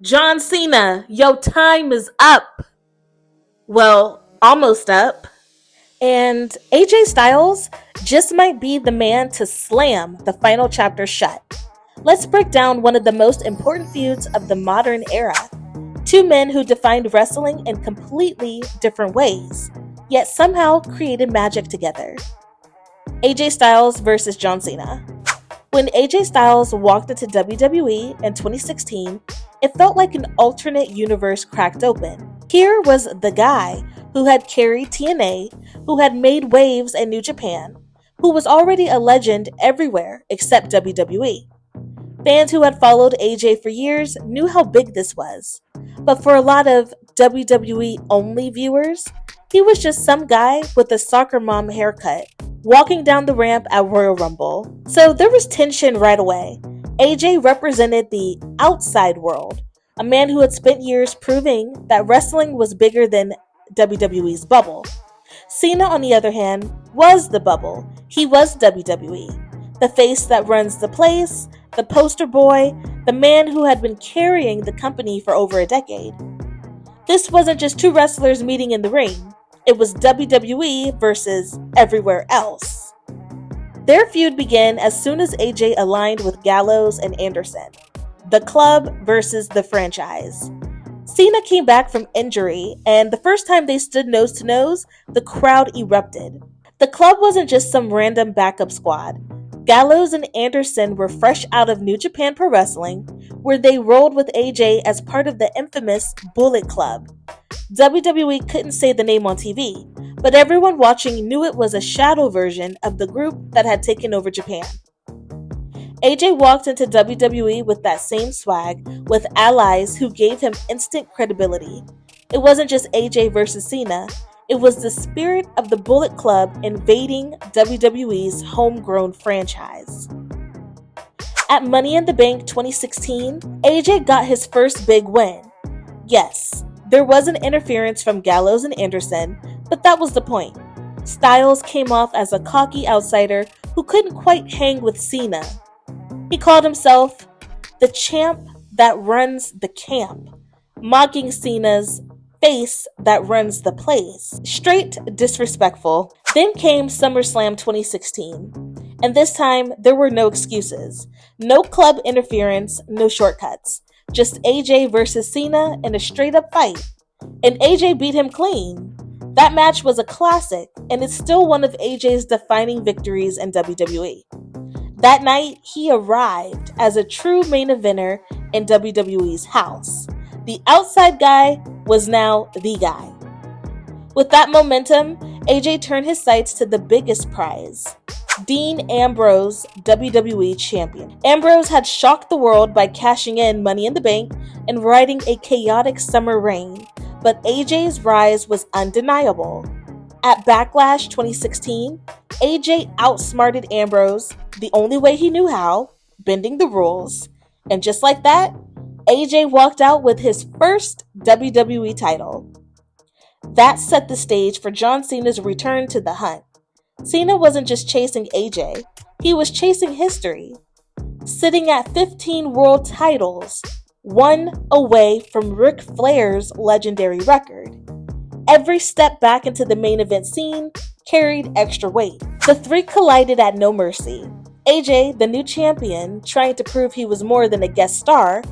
John Cena, your time is up. Well, almost up. And AJ Styles just might be the man to slam the final chapter shut. Let's break down one of the most important feuds of the modern era. Two men who defined wrestling in completely different ways, yet somehow created magic together. AJ Styles versus John Cena. When AJ Styles walked into WWE in 2016, it felt like an alternate universe cracked open. Here was the guy who had carried TNA, who had made waves in New Japan, who was already a legend everywhere except WWE. Fans who had followed AJ for years knew how big this was. But for a lot of WWE only viewers, he was just some guy with a soccer mom haircut walking down the ramp at Royal Rumble. So there was tension right away. AJ represented the outside world, a man who had spent years proving that wrestling was bigger than WWE's bubble. Cena, on the other hand, was the bubble. He was WWE, the face that runs the place, the poster boy, the man who had been carrying the company for over a decade. This wasn't just two wrestlers meeting in the ring. It was WWE versus everywhere else. Their feud began as soon as AJ aligned with Gallows and Anderson. The club versus the franchise. Cena came back from injury, and the first time they stood nose to nose, the crowd erupted. The club wasn't just some random backup squad. Gallows and Anderson were fresh out of New Japan Pro Wrestling, where they rolled with AJ as part of the infamous Bullet Club. WWE couldn't say the name on TV, but everyone watching knew it was a shadow version of the group that had taken over Japan. AJ walked into WWE with that same swag, with allies who gave him instant credibility. It wasn't just AJ versus Cena, it was the spirit of the Bullet Club invading WWE's homegrown franchise. At Money in the Bank 2016, AJ got his first big win. Yes, there was an interference from Gallows and Anderson, but that was the point. Styles came off as a cocky outsider who couldn't quite hang with Cena. He called himself the champ that runs the camp, mocking Cena's face that runs the place. Straight disrespectful. Then came SummerSlam 2016, and this time there were no excuses. No club interference, no shortcuts. Just AJ versus Cena in a straight up fight. And AJ beat him clean. That match was a classic, and it's still one of AJ's defining victories in WWE. That night, he arrived as a true main eventer in WWE's house. The outside guy was now the guy. With that momentum, AJ turned his sights to the biggest prize. Dean Ambrose, WWE Champion. Ambrose had shocked the world by cashing in Money in the Bank and riding a chaotic summer reign, but AJ's rise was undeniable. At Backlash 2016, AJ outsmarted Ambrose the only way he knew how, bending the rules. And just like that, AJ walked out with his first WWE title. That set the stage for John Cena's return to the hunt. Cena wasn't just chasing AJ, he was chasing history. Sitting at 15 world titles, one away from Ric Flair's legendary record. Every step back into the main event scene carried extra weight. The three collided at No Mercy. AJ, the new champion, trying to prove he was more than a guest star.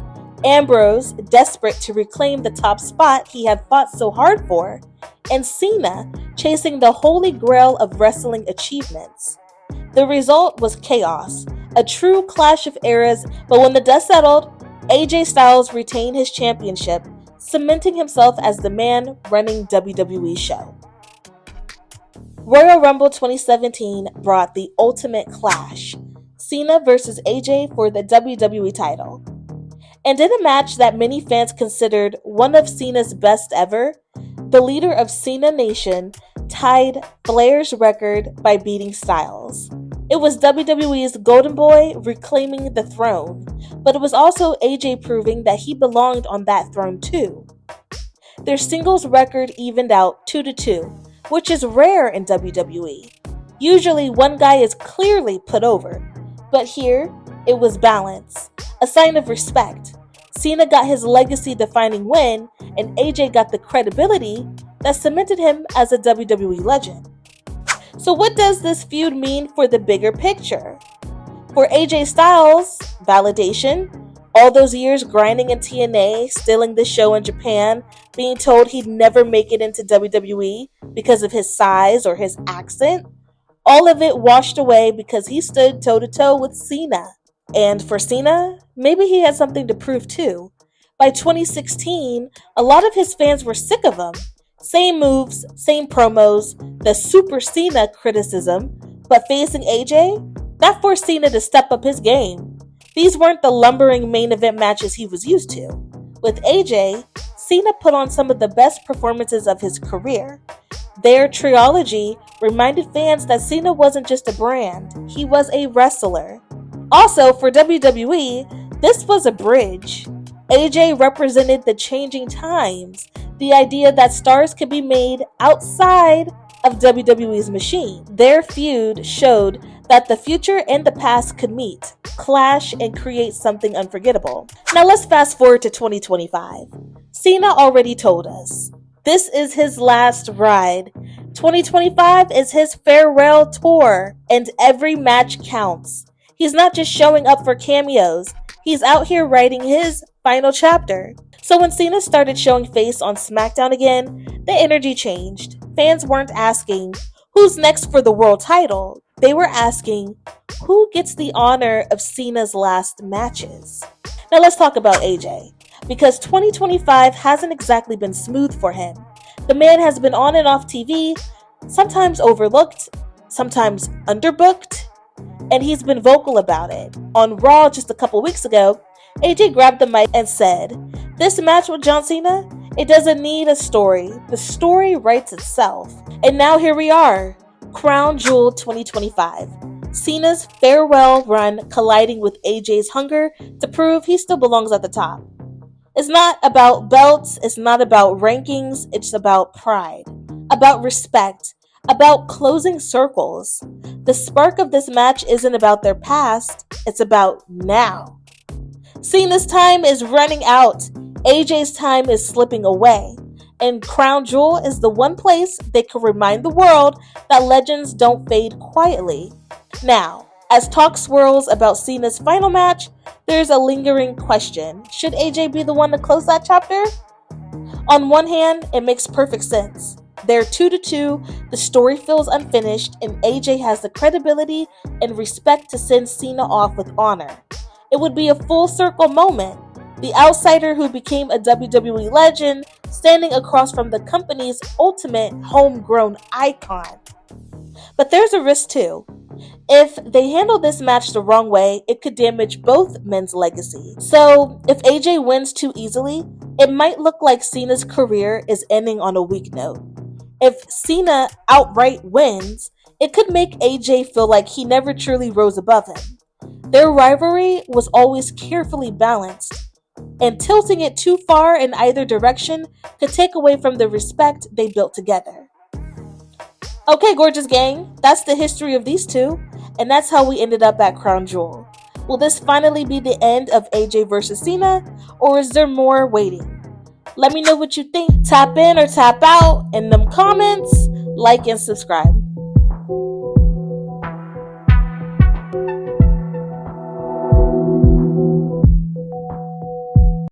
Ambrose, desperate to reclaim the top spot he had fought so hard for. And Cena, chasing the holy grail of wrestling achievements. The result was chaos, a true clash of eras, but when the dust settled, AJ Styles retained his championship, cementing himself as the man running WWE's show. Royal Rumble 2017 brought the ultimate clash, Cena versus AJ for the WWE title. And in a match that many fans considered one of Cena's best ever, the leader of Cena Nation tied Flair's record by beating Styles. It was WWE's Golden Boy reclaiming the throne, but it was also AJ proving that he belonged on that throne too. Their singles record evened out 2-2, which is rare in WWE. Usually one guy is clearly put over, but here it was balance, a sign of respect. Cena got his legacy-defining win, and AJ got the credibility that cemented him as a WWE legend. So what does this feud mean for the bigger picture? For AJ Styles, validation. All those years grinding in TNA, stealing the show in Japan, being told he'd never make it into WWE because of his size or his accent. All of it washed away because he stood toe-to-toe with Cena. And for Cena, maybe he had something to prove too. By 2016, a lot of his fans were sick of him. Same moves, same promos, the Super Cena criticism, but facing AJ, that forced Cena to step up his game. These weren't the lumbering main event matches he was used to. With AJ, Cena put on some of the best performances of his career. Their trilogy reminded fans that Cena wasn't just a brand, he was a wrestler. Also, for WWE, this was a bridge. AJ represented the changing times, the idea that stars could be made outside of WWE's machine. Their feud showed that the future and the past could meet, clash, and create something unforgettable. Now let's fast forward to 2025. Cena already told us, this is his last ride. 2025 is his farewell tour, and every match counts. He's not just showing up for cameos, he's out here writing his final chapter. So when Cena started showing face on SmackDown again, the energy changed. Fans weren't asking, who's next for the world title? They were asking, who gets the honor of Cena's last matches? Now let's talk about AJ, because 2025 hasn't exactly been smooth for him. The man has been on and off TV, sometimes overlooked, sometimes underbooked, and he's been vocal about it. On Raw just a couple weeks ago, AJ grabbed the mic and said, this match with John Cena, it doesn't need a story. The story writes itself. And now here we are, Crown Jewel 2025. Cena's farewell run colliding with AJ's hunger to prove he still belongs at the top. It's not about belts, it's not about rankings, it's about pride, about respect, about closing circles. The spark of this match isn't about their past, it's about now. Cena's time is running out, AJ's time is slipping away, and Crown Jewel is the one place they can remind the world that legends don't fade quietly. Now, as talk swirls about Cena's final match, there's a lingering question. Should AJ be the one to close that chapter? On one hand, it makes perfect sense. They're 2-2, the story feels unfinished, and AJ has the credibility and respect to send Cena off with honor. It would be a full circle moment. The outsider who became a WWE legend, standing across from the company's ultimate homegrown icon. But there's a risk too. If they handle this match the wrong way, it could damage both men's legacy. So, if AJ wins too easily, it might look like Cena's career is ending on a weak note. If Cena outright wins, it could make AJ feel like he never truly rose above him. Their rivalry was always carefully balanced, and tilting it too far in either direction could take away from the respect they built together. Okay, gorgeous gang, that's the history of these two, and that's how we ended up at Crown Jewel. Will this finally be the end of AJ versus Cena, or is there more waiting? Let me know what you think. Tap in or tap out in them comments, like and subscribe.